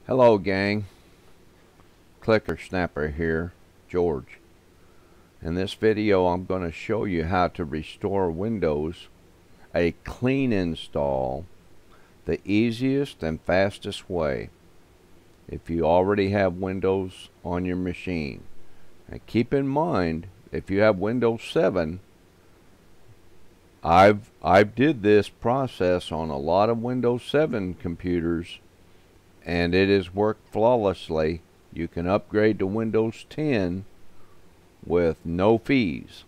Hello gang, Clicker Snapper here, George. In this video I'm going to show you how to restore Windows a clean install the easiest and fastest way if you already have Windows on your machine. And keep in mind, if you have Windows 7, I've did this process on a lot of Windows 7 computers and it has worked flawlessly. You can upgrade to Windows 10 with no fees,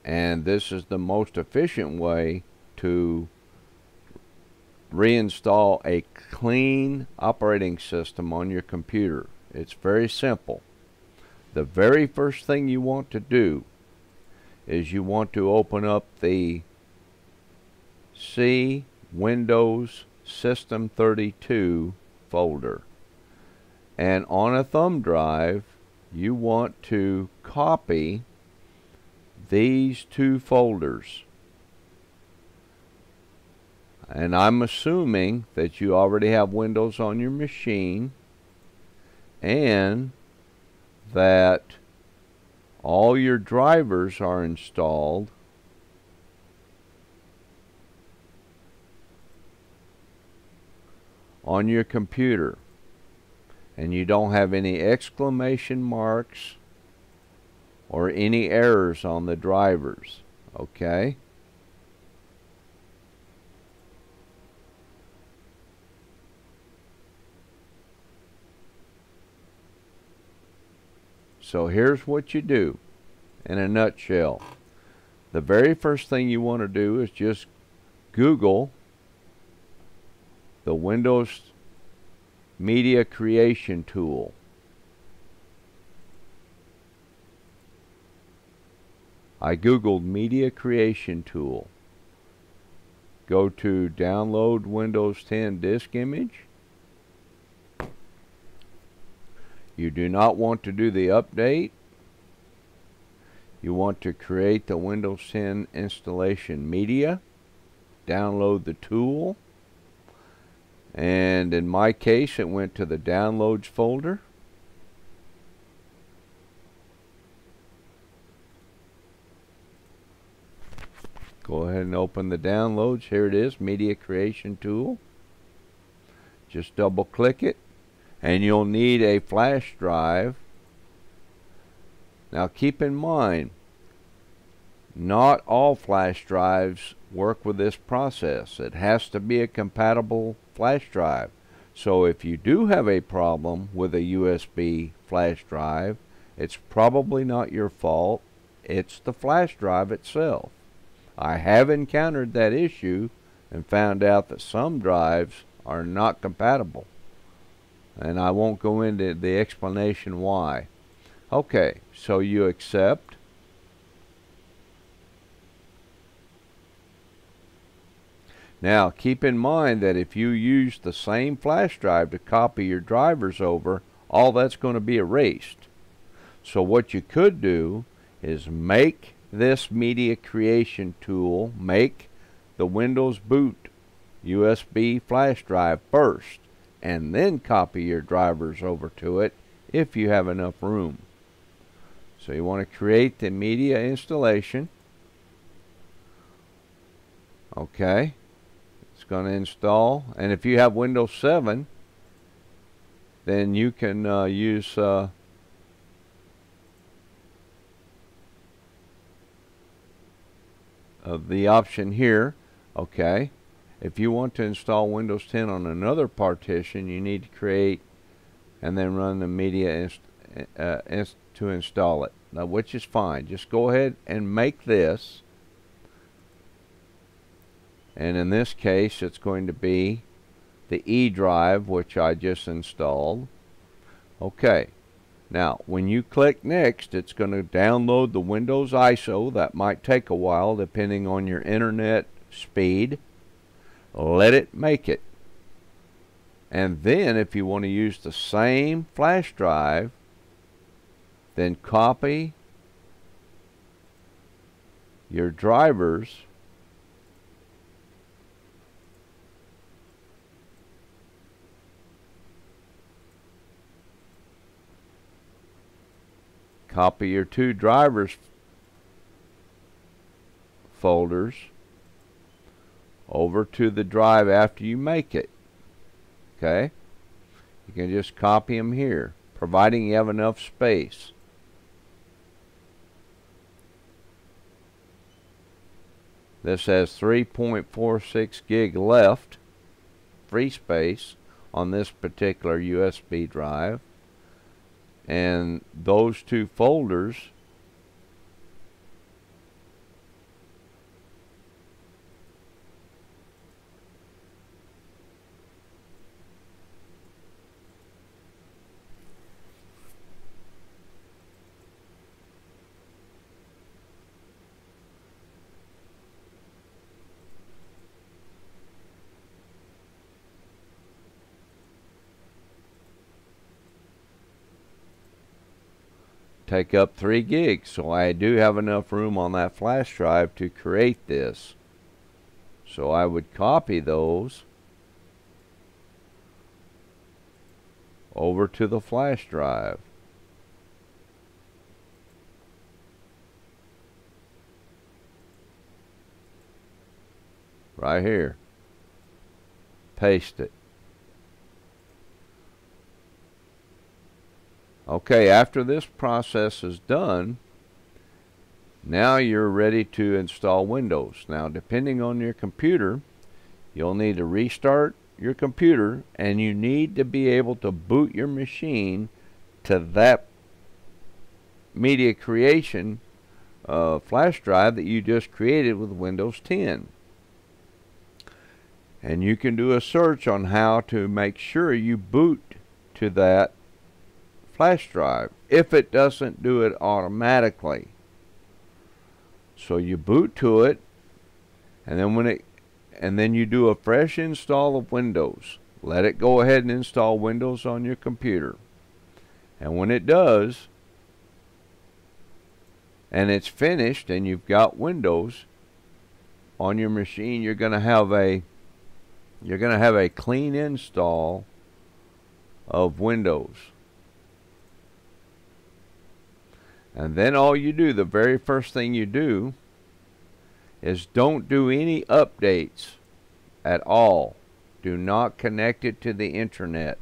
and this is the most efficient way to reinstall a clean operating system on your computer. It's very simple. The very first thing you want to do is you want to open up the C Windows System 32 folder, and on a thumb drive you want to copy these two folders, and I'm assuming that you already have Windows on your machine and that all your drivers are installed on your computer and you don't have any exclamation marks or any errors on the drivers. Okay? So here's what you do in a nutshell. The very first thing you want to do is just Google the Windows Media Creation tool. I googled Media Creation tool. Go to download Windows 10 disk image. You do not want to do the update. You want to create the Windows 10 installation media. Download the tool. And in my case it went to the downloads folder. Go ahead and open the downloads. Here it is, Media Creation tool. Just double click it and you'll need a flash drive. Now keep in mind, not all flash drives work with this process. It has to be a compatible flash drive. So if you do have a problem with a USB flash drive, it's probably not your fault. It's the flash drive itself. I have encountered that issue and found out that some drives are not compatible. And I won't go into the explanation why. Okay, so you accept. Now keep in mind that if you use the same flash drive to copy your drivers over, all that's going to be erased. So what you could do is make this media creation tool, make the Windows boot USB flash drive first, and then copy your drivers over to it if you have enough room. So you want to create the media installation. Okay. It's going to install, and if you have Windows 7, then you can use the option here. Okay, if you want to install Windows 10 on another partition, you need to create and then run the media to install it. Now, which is fine. Just go ahead and make this. And in this case, it's going to be the E drive, which I just installed. Okay. Now, when you click Next, it's going to download the Windows ISO. That might take a while, depending on your internet speed. Let it make it. And then, if you want to use the same flash drive, then copy your drivers Copy your two drivers folders over to the drive after you make it. Okay? You can just copy them here, providing you have enough space. This has 3.46 gig left, free space, on this particular USB drive. And those two folders take up 3 gigs, so I do have enough room on that flash drive to create this. So I would copy those over to the flash drive. Right here. Paste it. Okay, after this process is done, now you're ready to install Windows. Now, depending on your computer, you'll need to restart your computer, and you need to be able to boot your machine to that media creation flash drive that you just created with Windows 10. And you can do a search on how to make sure you boot to that flash drive if it doesn't do it automatically. So you boot to it, and then you do a fresh install of Windows. Let it go ahead and install Windows on your computer. And when it does, and it's finished and you've got Windows on your machine, you're going to have a clean install of Windows. And then all you do, the very first thing you do, is don't do any updates at all. Do not connect it to the internet.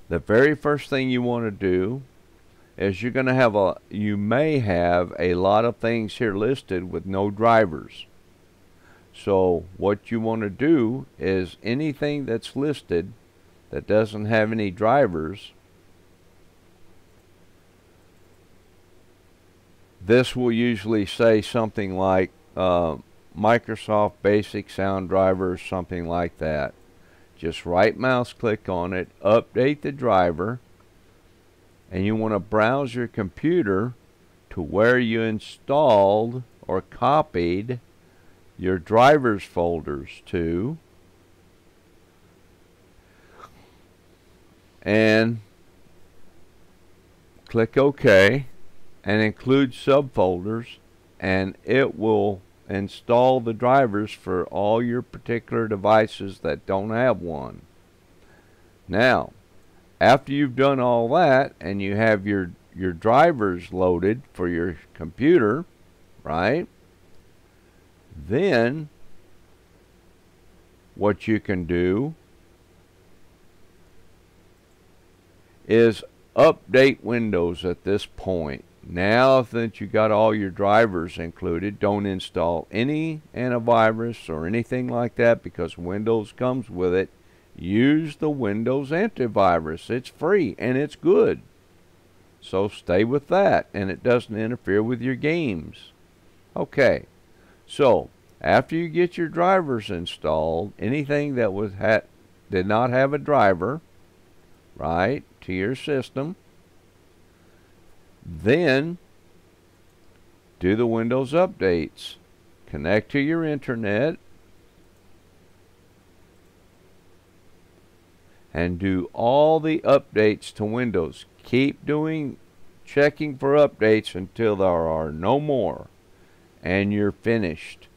The very first thing you want to do is you may have a lot of things here listed with no drivers. So what you want to do is anything that's listed that doesn't have any drivers, this will usually say something like Microsoft Basic Sound Driver, something like that. Just right mouse click on it, update the driver, and you want to browse your computer to where you installed or copied your drivers folders to, and click OK and include subfolders, and it will install the drivers for all your particular devices that don't have one. Now, after you've done all that and you have your drivers loaded for your computer, right? Then what you can do is update Windows at this point. Now that you got all your drivers included, don't install any antivirus or anything like that, because Windows comes with it. Use the Windows antivirus. It's free and it's good. So stay with that, and it doesn't interfere with your games. Okay, so after you get your drivers installed, anything that did not have a driver, right, to your system, then do the Windows updates. Connect to your internet and do all the updates to Windows. Keep checking for updates until there are no more, and you're finished.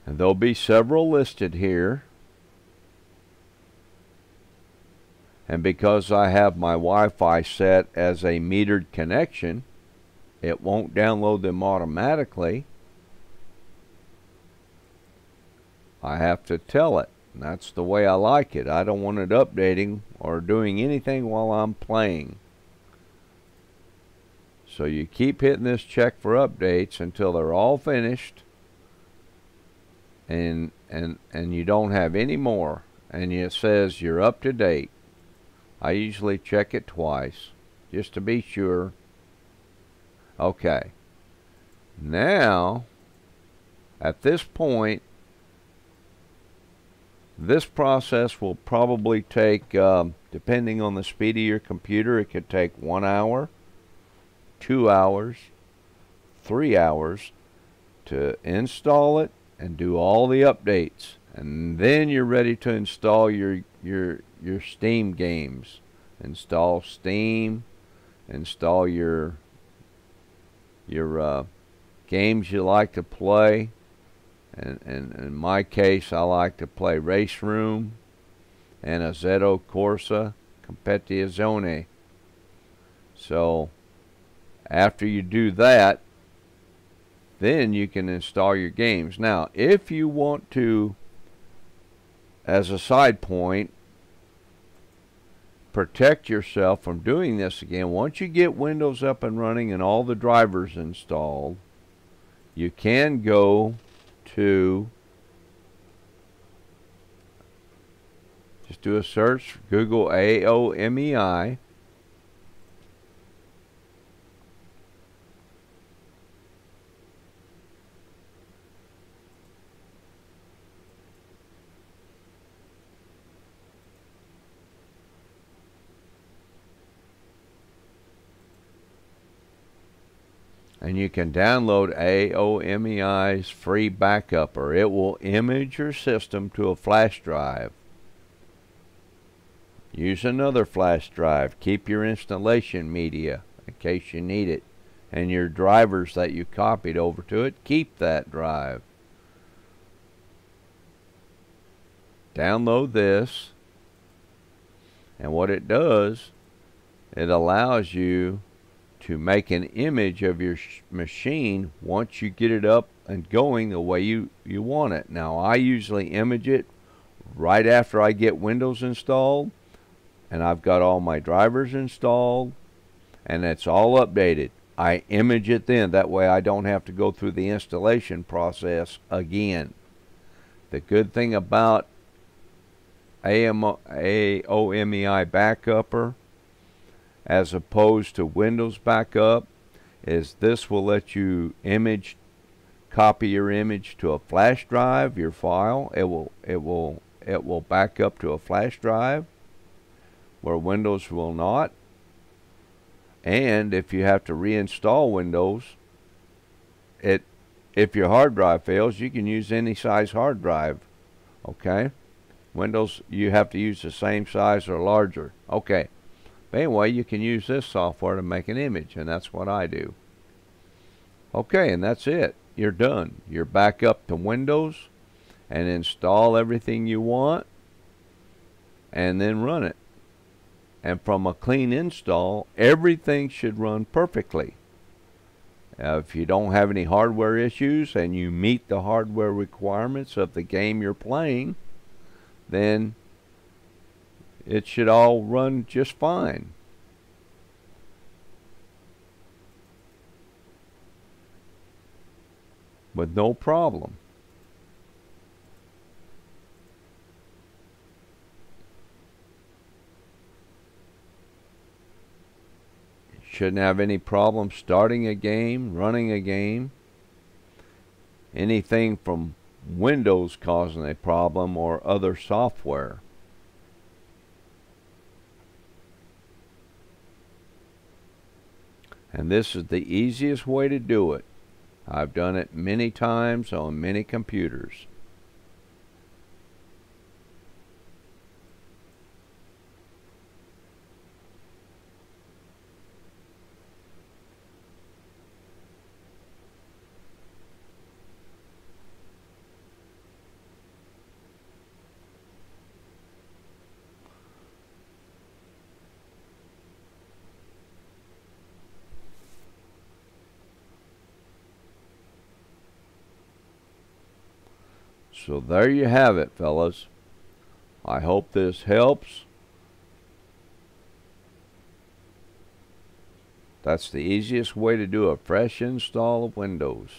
And there'll be several listed here. And because I have my Wi-Fi set as a metered connection, it won't download them automatically. I have to tell it. And that's the way I like it. I don't want it updating or doing anything while I'm playing. So you keep hitting this check for updates until they're all finished, and you don't have any more, and it says you're up to date. I usually check it twice just to be sure. Okay. Now, at this point, this process will probably take, depending on the speed of your computer, it could take 1 hour, 2 hours, 3 hours to install it and do all the updates. And then you're ready to install your Steam games. Install Steam, install your games you like to play. And in my case, I like to play Race Room and Assetto Corsa Competizione. So after you do that, then you can install your games. Now, if you want to, as a side point, protect yourself from doing this again, once you get Windows up and running and all the drivers installed, you can go to, just do a search, Google AOMEI, and you can download AOMEI's free backup, or it will image your system to a flash drive. Use another flash drive. Keep your installation media in case you need it. And your drivers that you copied over to it, keep that drive. Download this. And what it does, it allows you to make an image of your machine once you get it up and going the way you want it. Now, I usually image it right after I get Windows installed, and I've got all my drivers installed, and it's all updated. I image it then. That way I don't have to go through the installation process again. The good thing about AOMEI Backupper as opposed to Windows Backup is this will let you copy your image to a flash drive, your file. It will back up to a flash drive where Windows will not. And if you have to reinstall Windows, if your hard drive fails, you can use any size hard drive. Okay? Windows, you have to use the same size or larger. Okay. But anyway, you can use this software to make an image, and that's what I do. Okay, and that's it. You're done. You're back up to Windows, and install everything you want, and then run it. And from a clean install, everything should run perfectly. If you don't have any hardware issues and you meet the hardware requirements of the game you're playing, then it should all run just fine. With no problem. Shouldn't have any problem starting a game, running a game. Anything from Windows causing a problem or other software. And this is the easiest way to do it. I've done it many times on many computers. So there you have it, fellas. I hope this helps. That's the easiest way to do a fresh install of Windows.